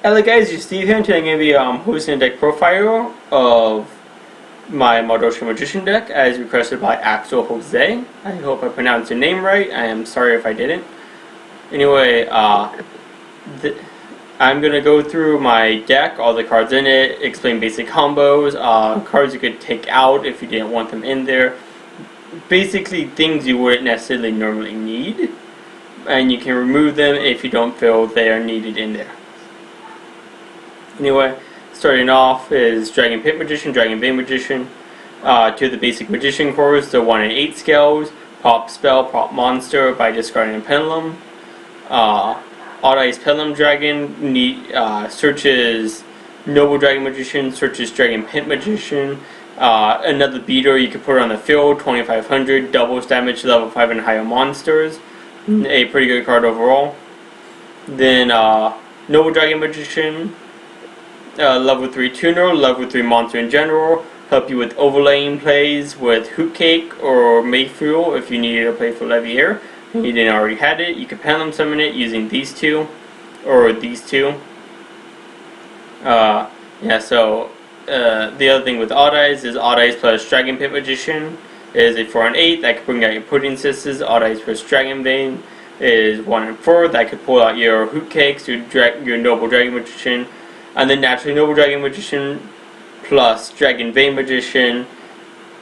Hello guys, it's Steve here, and today I'm going to be hosting a deck profile of my Madolche Magician Deck as requested by Axell Jose. I hope I pronounced your name right. I am sorry if I didn't. Anyway, I'm going to go through my deck, all the cards in it, explain basic combos, cards you could take out if you didn't want them in there. Basically things you wouldn't necessarily normally need, and you can remove them if you don't feel they are needed in there. Anyway, starting off is Dragon Pit Magician, Dragon Vein Magician, to the basic Magician course, the 1 in 8 scales, pop spell, pop monster by discarding a pendulum. Odd Eyes Pendulum Dragon searches Noble Dragon Magician, searches Dragon Pit Magician. Another beater you can put on the field, 2500, doubles damage to level 5 and higher monsters. A pretty good card overall. Then Noble Dragon Magician, level 3 tuner, level 3 monster in general, help you with overlaying plays with Hoot Cake or Mayfuel if you needed to play for Levier. You didn't already had it, you could pendulum summon it using these two, or these two. The other thing with Odd Eyes is Odd Eyes plus Dragon Pit Magician is a 4 and 8 that could bring out your Pudding Sisters. Odd Eyes plus Dragon Vein is 1 and 4 that could pull out your Hoot Cakes, your Noble Dragon Magician. And then naturally Noble Dragon Magician plus Dragon Vein Magician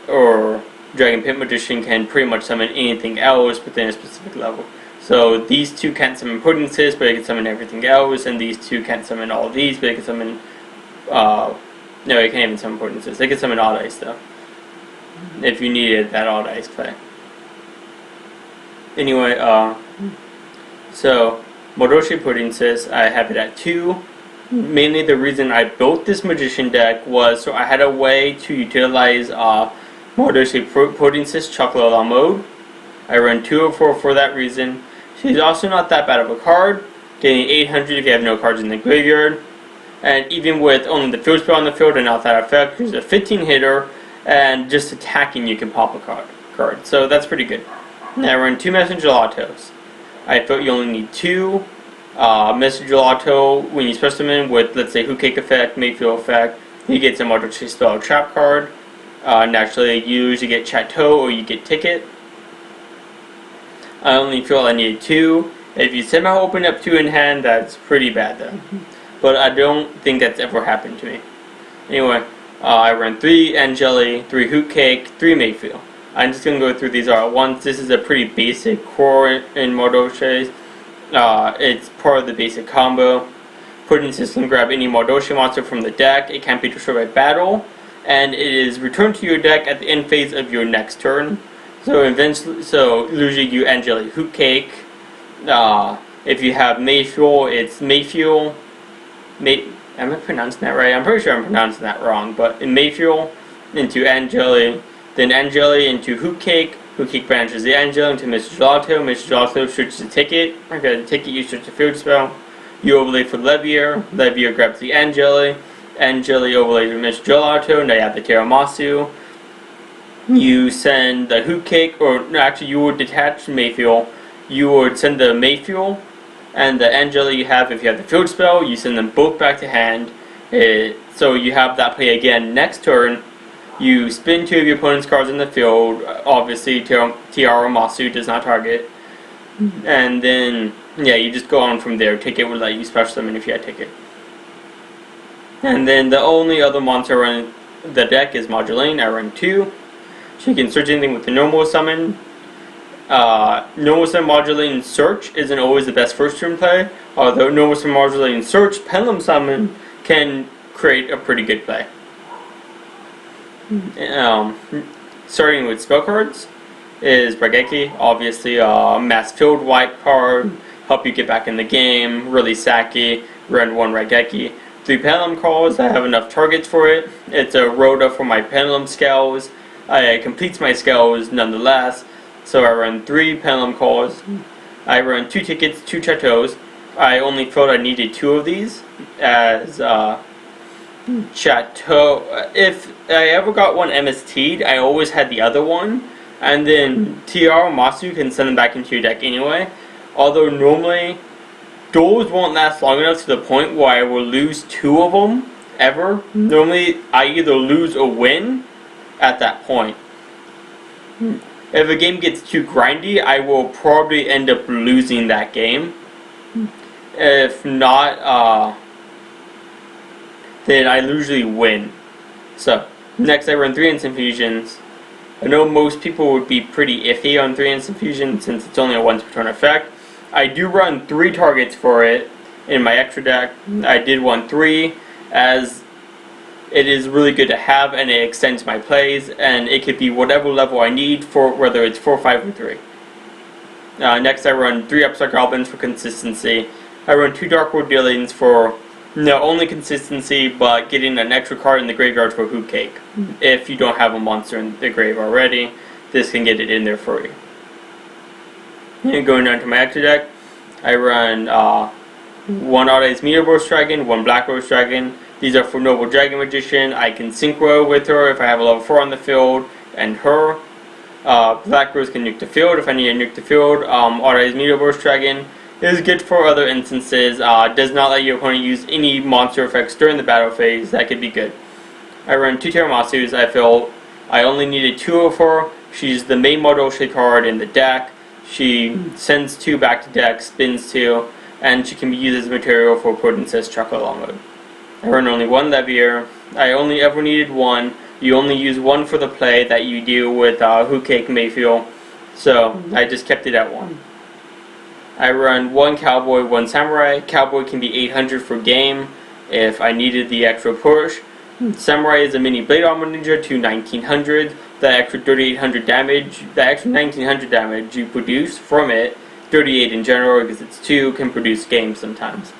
or Dragon Pit Magician can pretty much summon anything else within a specific level. So these two can't summon Pudding Sis, but they can summon everything else, and these two can't summon all of these, but they can summon no, they can't even summon Pudding Sis. They can summon Odd Eyes though, if you needed that Odd Eyes play. Anyway, so Madolche Pudding Sis, I have it at 2. Mainly the reason I built this Magician deck was so I had a way to utilize Madolche Pudding Sis Chocolate La mode. I run 2 of 4 for that reason. She's also not that bad of a card, getting 800 if you have no cards in the graveyard. And even with only the field spell on the field and not that effect, she's a 15 hitter, and just attacking you can pop a card. So that's pretty good. Now I run 2 Messenger Gelatos. I felt you only need 2. Messenger Gelato, when you special them in with, let's say, Hoot Cake effect, Mayfield effect, you get some Madolche Spell Trap card. Naturally, you usually get Chateau or you get Ticket. I only feel I needed 2. If you somehow open up 2 in hand, that's pretty bad though. But I don't think that's ever happened to me. Anyway, I run 3 Angeli, 3 Hoot Cake, 3 Mayfield. I'm just going to go through these all at once. This is a pretty basic core in Madolche. It's part of the basic combo. Pudding System, grab any Madolche monster from the deck. It can't be destroyed by battle, and it is returned to your deck at the end phase of your next turn. So usually you Angeli Hoot Cake. If you have Mayfuel, it's Mayfuel. Am I pronouncing that right? I'm pretty sure I'm pronouncing that wrong, but in Mayfuel into Angeli, then Angeli into Hoot Cake. Hoot Cake banishes the Angel into Mr. Gelato. Mr. Gelato searches the Ticket. Okay, the Ticket you search the field spell. You overlay for Levier. Levier grabs the Angeli. Angeli overlays with Mr. Gelato. Now you have the Tiramisu. You send the Hoot Cake, or no, actually you would detach Mayfuel. You would send the Mayfuel and the Angeli you have if you have the field spell. You send them both back to hand. So you have that play again next turn. You spin 2 of your opponent's cards in the field. Obviously, Tiramisu does not target. And then, yeah, you just go on from there. Ticket would let you special summon if you had Ticket. And then the only other monster on the deck is Modulane. I run 2. She can search anything with the normal summon. Normal summon Modulane Search isn't always the best first turn play. Although normal summon Modulane Search, Pendulum Summon can create a pretty good play. Starting with spell cards is Raigeki, obviously a mass field wipe card, help you get back in the game, really sacky, run 1 Raigeki. 3 pendulum calls, I have enough targets for it. It's a rota for my pendulum scales. It completes my scales nonetheless, so I run 3 pendulum calls. I run 2 tickets, 2 chateaus. I only felt I needed 2 of these as Chateau. If I ever got one MST'd, I always had the other one, and then Tiramisu can send them back into your deck anyway. Although normally duels won't last long enough to the point where I will lose 2 of them ever. Normally, I either lose or win at that point. If a game gets too grindy, I will probably end up losing that game. If not, then I usually win. So, next I run 3 Instant Fusions. I know most people would be pretty iffy on 3 Instant Fusion since it's only a once per turn effect. I do run 3 targets for it in my extra deck. I did run 3 as it is really good to have, and it extends my plays, and it could be whatever level I need for, whether it's 4, 5, or 3. Next I run 3 Upstart Goblins for consistency. I run 2 Dark World Dealings for not only consistency, but getting an extra card in the graveyard for Hoop Cake. If you don't have a monster in the grave already, this can get it in there for you. And going down to my extra deck, I run 1 Odd-Eyes Meteor Burst Dragon, 1 Black Rose Dragon. These are for Noble Dragon Magician. I can synchro with her if I have a level 4 on the field, and her. Black Rose can nuke the field if I need to nuke the field. Odd-Eyes Meteor Burst Dragon is good for other instances. Does not let your opponent use any monster effects during the battle phase. That could be good. I run 2 Terramasus. I feel I only needed 2 of her. She's the main Madolche card in the deck. She sends 2 back to deck, spins 2, and she can be used as material for Potence's Chocolate Mode. I run only 1 Levier. I only ever needed 1. You only use 1 for the play that you do with Hoop Cake Mayfield, so I just kept it at 1. I run 1 Cowboy, 1 Samurai. Cowboy can be 800 for game if I needed the extra push. Samurai is a mini Blade Armor Ninja to 1900. The extra 3800 damage, the extra 1900 damage you produce from it, 38 in general because it's 2, can produce games sometimes.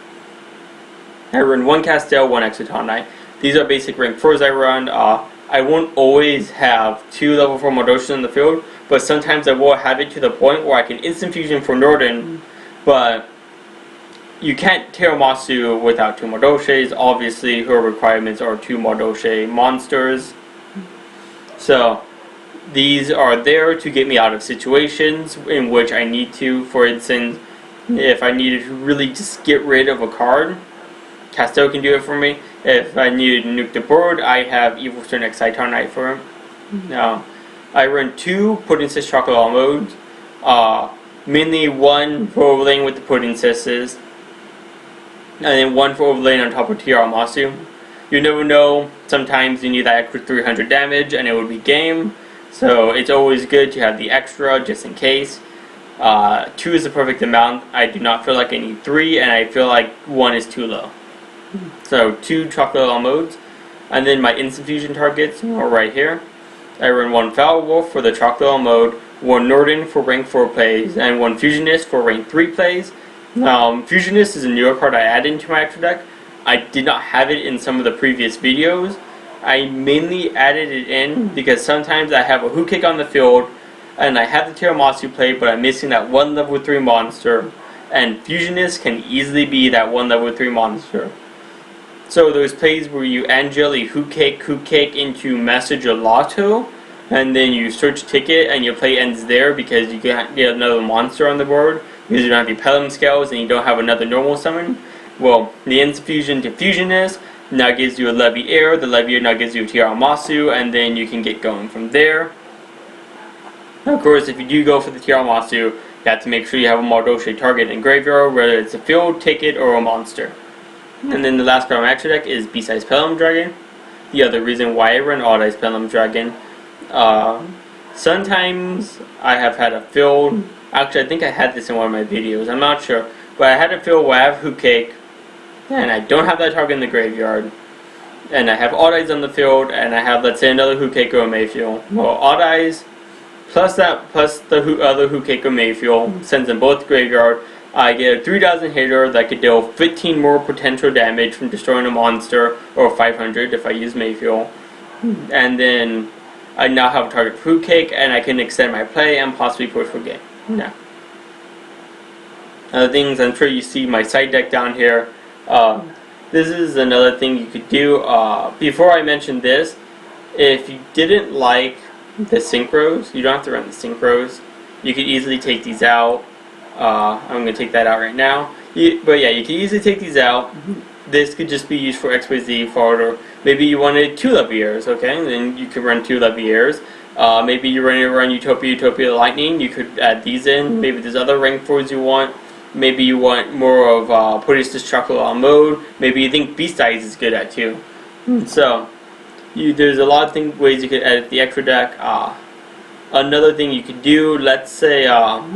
I run 1 Castell, 1 Exciton Knight. These are basic rank 4s I run. I won't always have 2 level 4 Madolches in the field, but sometimes I will have it to the point where I can Instant Fusion for Norden, but you can't Terramasu without 2 Madolches. Obviously, her requirements are 2 Madolche monsters. So, these are there to get me out of situations in which I need to. For instance, if I needed to really just get rid of a card, Castell can do it for me. If I needed to nuke the board, I have Evil Stern Exciton Knight for him. Now, I run 2 Potence's Chocolate modes. Mainly 1 for overlaying with the Potences, and then 1 for overlaying on top of Terramasu. You never know, sometimes you need that extra 300 damage and it would be game. So it's always good to have the extra just in case. 2 is the perfect amount. I do not feel like I need 3, and I feel like 1 is too low. So 2 Chocolate modes. And then my Instant Fusion targets are right here. I run 1 Foul Wolf for the Chocolate mode, 1 Norden for rank 4 plays, and 1 Fusionist for rank 3 plays. Fusionist is a newer card I added into my extra deck. I did not have it in some of the previous videos. I mainly added it in because sometimes I have a Hoop Cake on the field and I have the Terramasu play, but I'm missing that 1 level 3 monster, and Fusionist can easily be that 1 level 3 monster. So those plays where you Angeli Hoop Cake into Message or Lotto, and then you search Ticket and your play ends there because you can't get another monster on the board because you don't have your Pelham Scales and you don't have another normal summon. Well, the Instant Fusion to Fusionist now gives you a Levier, the Levier now gives you a Terramasu, and then you can get going from there. Of course, if you do go for the Terramasu, you have to make sure you have a Madolche target in graveyard, whether it's a field, ticket, or a monster. And then the last card on my extra deck is B-Size Pelham Dragon. The other reason why I run Odd-Eyes Pelham Dragon. Sometimes I have had a field, actually I think I had this in one of my videos, I'm not sure, but I had a field where I have Hoop Cake, and I don't have that target in the graveyard, and I have Odd-Eyes on the field, and I have, let's say, another Hoop Cake or a Mayfield. Well, Odd-Eyes plus the other Hoop Cake or Mayfield sends them both to graveyard. I get a 3000 hitter that could deal 15 more potential damage from destroying a monster, or 500 if I use Mayfield. And then I now have a target for Hoop Cake, and I can extend my play and possibly push for game. Now, other things, I'm sure you see my side deck down here. This is another thing you could do. Before I mention this, if you didn't like the synchros, you don't have to run the synchros. You could easily take these out. I'm going to take that out right now. But yeah, you can easily take these out. This could just be used for XYZ fodder. Maybe you wanted 2 Leviers, okay? Then you could run 2 Leviers. Maybe you're ready to run Utopia Lightning. You could add these in. Maybe there's other rank 4s you want. Maybe you want more of Putting Chocolate on mode. Maybe you think Beast Eyes is good at too. So, there's a lot of ways you could edit the extra deck. Another thing you could do, let's say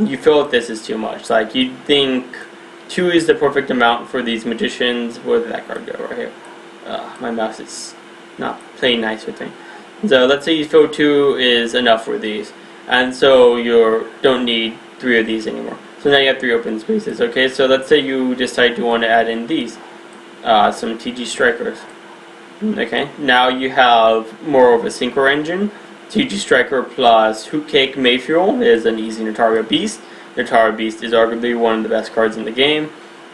you feel like this is too much. Like you think 2 is the perfect amount for these magicians. Where did that card go? Right here. My mouse is not playing nice with me. So let's say you feel 2 is enough for these, and so you don't need 3 of these anymore. So now you have 3 open spaces. Okay, so let's say you decide you want to add in these, some TG Strikers. Okay, now you have more of a synchro engine. TG Striker plus Hoot Cake Mayfuel is an easy Nataria Beast. Nataria Beast is arguably one of the best cards in the game.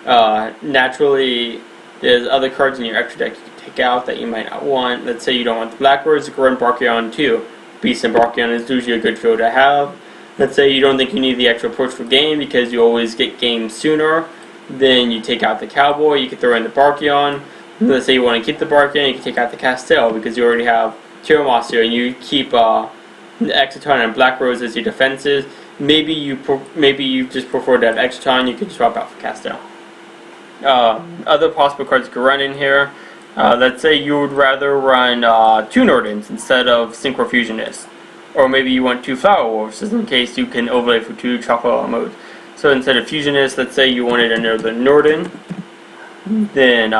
Naturally, there's other cards in your extra deck you can take out that you might not want. Let's say you don't want the Black Rose, you can run Brachyon too. Beast and Brachyon is usually a good field to have. Let's say you don't think you need the extra push for game because you always get game sooner. Then you take out the Cowboy, you can throw in the Brachyon. Let's say you want to keep the Brachyon, you can take out the Castell because you already have Tiamoth and you keep the Exciton and Black Rose as your defenses. Maybe you just prefer to have Exciton, you can swap out for Castell. Other possible cards you could run in here. Let's say you would rather run 2 Nordens instead of Synchro Fusionist. Or maybe you want 2 Flower Wolves, just in case you can overlay for 2 Chocolate modes. So instead of Fusionist, let's say you wanted another Norden. Then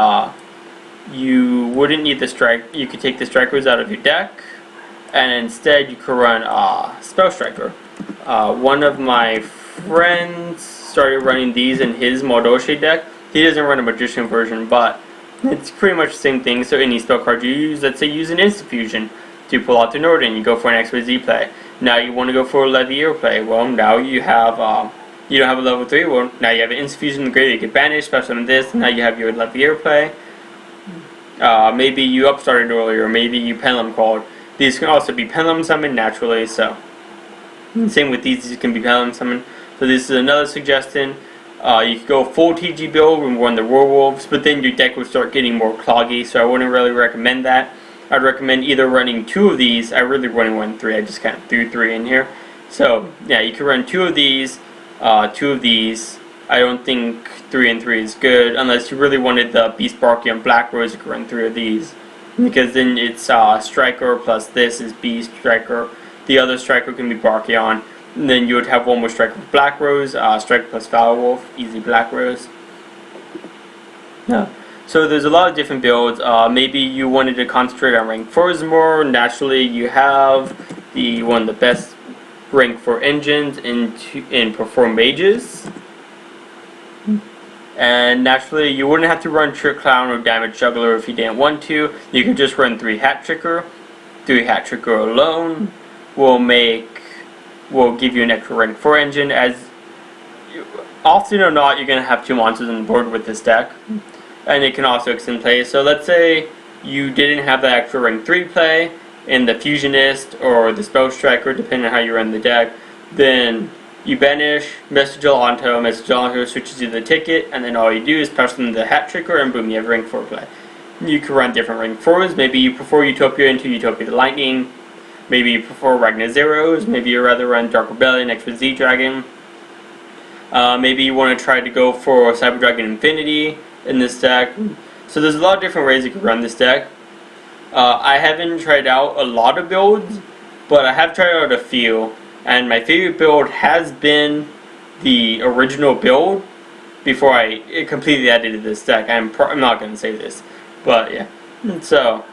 you wouldn't need the strike. You could take the Strikers out of your deck, and instead you could run Spell Striker. One of my friends started running these in his Madolche deck. He doesn't run a Magician version, but it's pretty much the same thing. So any spell card you use, let's say use an Instant Fusion to pull out the Norden, you go for an XYZ play. Now you want to go for a Levier play. Well, now you have you don't have a level 3. Well, now you have an Instant Fusion in the grave. You can banish, special on this. Now you have your Levier play. Maybe you upstarted earlier. Maybe you Pendulum called. These can also be Pendulum summoned naturally. So same with these can be Pendulum summoned. So this is another suggestion. You could go full TG build and run the Werewolves, but then your deck would start getting more cloggy, so I wouldn't really recommend that. I'd recommend either running 2 of these. I really wouldn't run 3. I just kind of threw 3 in here. So yeah, you could run 2 of these, 2 of these. I don't think 3 and 3 is good unless you really wanted the Beast Brachyon Black Rose. You could run 3 of these because then it's Striker plus this is Beast Striker. The other Striker can be Brachyon. And then you would have one more Striker with Black Rose, Strike plus Flower Wolf, easy Black Rose. Yeah. So there's a lot of different builds. Maybe you wanted to concentrate on rank 4s more. Naturally, you have one of the best rank 4 engines in Perform Mages. And naturally, you wouldn't have to run Trick Clown or Damage Juggler if you didn't want to. You could just run 3 Hat Tricker. 3 Hat Tricker alone will give you an extra rank 4 engine. As often or not, you're going to have 2 monsters on the board with this deck, and it can also extend play. So let's say you didn't have that extra rank 3 play in the Fusionist or the Spell Striker, depending on how you run the deck. Then you banish, Message Alonto switches you the ticket, and then all you do is press them the Hat Tricker, and boom, you have rank 4 play. You can run different rank 4s. Maybe you prefer Utopia into Utopia the Lightning. Maybe you prefer Ragnar Zeros. Maybe you'd rather run Dark Rebellion next with Z Dragon. Maybe you want to try to go for Cyber Dragon Infinity in this deck. So there's a lot of different ways you can run this deck. I haven't tried out a lot of builds, but I have tried out a few. And my favorite build has been the original build before I completely edited this deck. I'm not going to say this, but yeah. So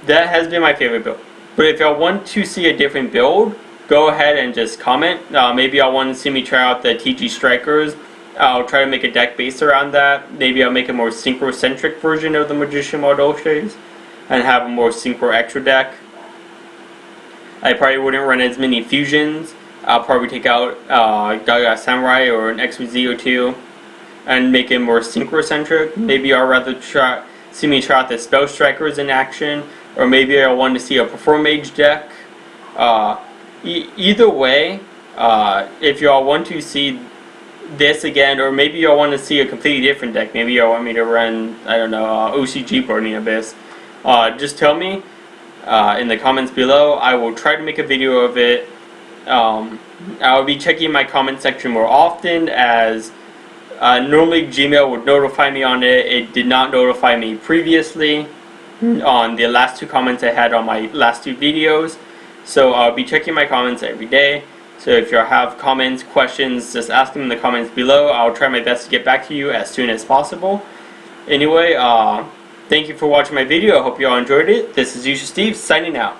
that has been my favorite build. But if y'all want to see a different build, go ahead and just comment. Maybe y'all want to see me try out the TG Strikers. I'll try to make a deck based around that. Maybe I'll make a more synchro-centric version of the Magician Madolches and have a more synchro extra deck. I probably wouldn't run as many fusions. I'll probably take out Gaga Samurai or an XYZ or 2 and make it more synchro-centric. Maybe I'll rather see me try out the Spell Strikers in action. Or maybe I want to see a Perform Mage deck. Either way, if y'all want to see this again, or maybe y'all want to see a completely different deck. Maybe y'all want me to run, I don't know, OCG Burning Abyss. Just tell me in the comments below. I will try to make a video of it. I'll be checking my comment section more often, as normally Gmail would notify me on it. It did not notify me previously on the last 2 comments I had on my last 2 videos. So I'll be checking my comments every day. So if you have comments, questions, just ask them in the comments below. I'll try my best to get back to you as soon as possible. Anyway, thank you for watching my video. I hope you all enjoyed it. This is Yuusha Steve signing out.